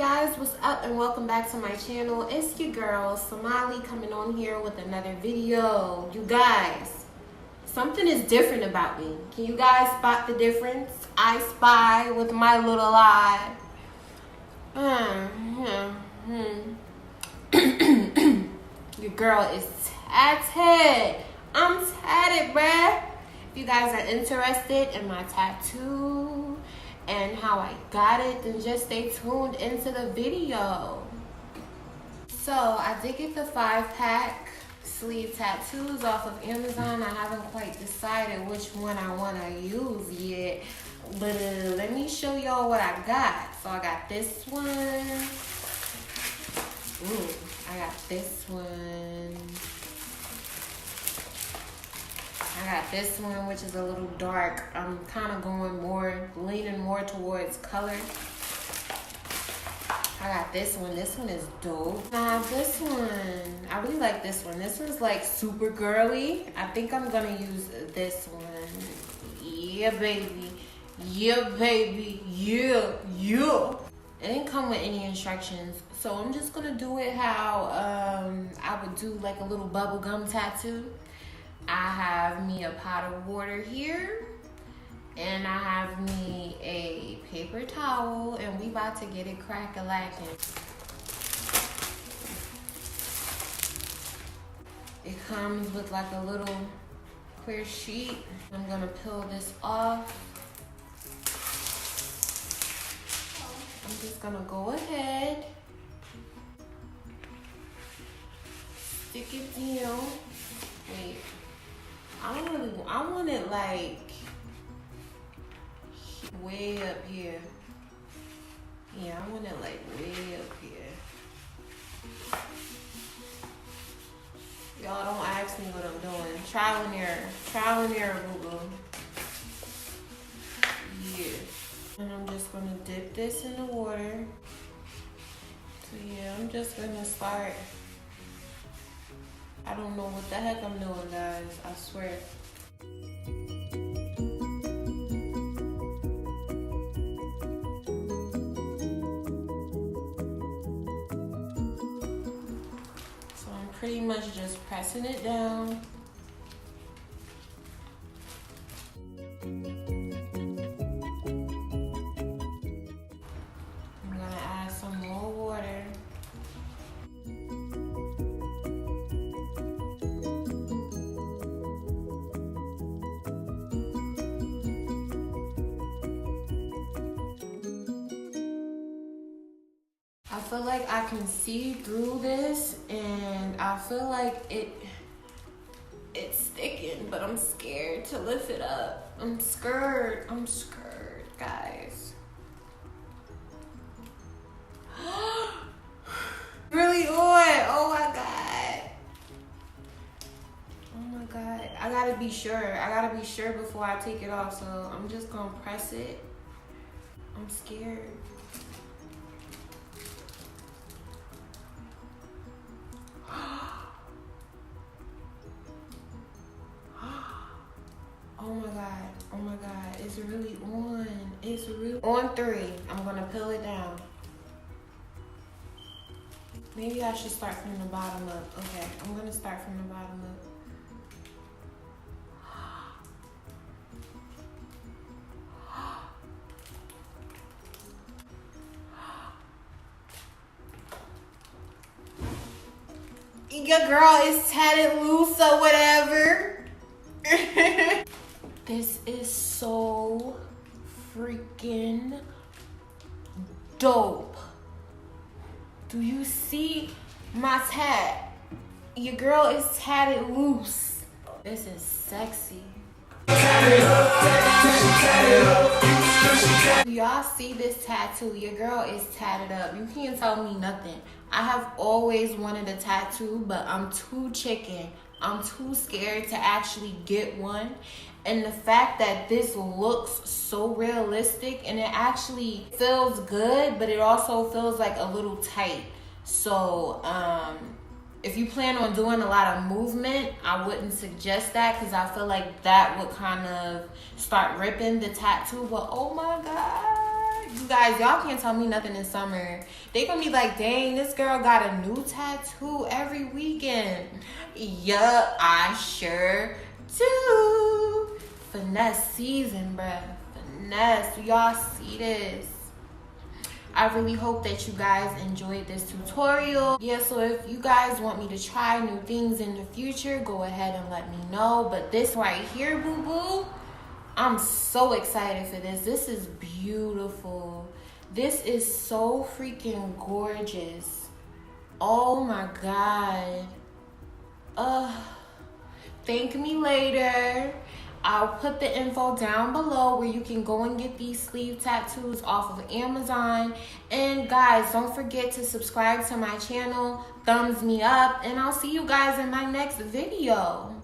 Guys, what's up and welcome back to my channel. It's your girl Somali coming on here with another video. You guys, something is different about me. Can you guys spot the difference? I spy with my little eye. Your girl is tatted. I'm tatted, bruh. If you guys are interested in my tattoo and how I got it, then just stay tuned into the video. So I did get the 5-pack sleeve tattoos off of Amazon. I haven't quite decided which one I want to use yet, but let me show y'all what I got. So I got this one. I got this one. I got this one, which is a little dark. I'm kind of leaning more towards color. I got this one. This one is dope. I have this one. I really like this one. This one's like super girly. I think I'm gonna use this one. Yeah, baby. Yeah, baby. Yeah, yeah. It didn't come with any instructions, so I'm just gonna do it how I would do like a little bubblegum tattoo. I have me a pot of water here, and I have me a paper towel, and we about to get it crack-a-lacking. It comes with like a little clear sheet. I'm gonna peel this off. I'm just gonna go ahead, stick it down. Wait. I want it like way up here. Yeah, I want it like way up here. Y'all don't ask me what I'm doing. Trial and error, boo-boo. Yeah. And I'm just gonna dip this in the water. So yeah, I'm just gonna start. I don't know what the heck I'm doing, guys. I swear. So I'm pretty much just pressing it down. I'm gonna add some more water. I feel like I can see through this, and I feel like it's sticking, but I'm scared to lift it up. I'm scared, guys. Really on. Oh my god. Oh my god. I gotta be sure before I take it off, so I'm just gonna press it. I'm scared. Oh my god, it's really on. It's really on 3. I'm gonna peel it down. Maybe I should start from the bottom up. Okay, I'm gonna start from the bottom up. Your girl is tatted loose or whatever. This is so freaking dope. Do you see my tat? Your girl is tatted loose. This is sexy. Do y'all see this tattoo? Your girl is tatted up. You can't tell me nothing. I have always wanted a tattoo, but I'm too chicken. I'm too scared to actually get one. And the fact that this looks so realistic, and it actually feels good, but it also feels like a little tight. So if you plan on doing a lot of movement, I wouldn't suggest that, because I feel like that would kind of start ripping the tattoo. But oh my god, You guys, y'all can't tell me nothing in summer. They gonna be like, dang, this girl got a new tattoo every weekend. Yup, I sure do. Finesse season, bruh. Finesse. Y'all see this? I really hope that you guys enjoyed this tutorial. Yeah, so if you guys want me to try new things in the future, go ahead and let me know. But this right here, boo-boo, I'm so excited for this. This is beautiful. This is so freaking gorgeous. Oh my God. Thank me later. I'll put the info down below where you can go and get these sleeve tattoos off of Amazon. And guys, don't forget to subscribe to my channel, thumbs me up, and I'll see you guys in my next video.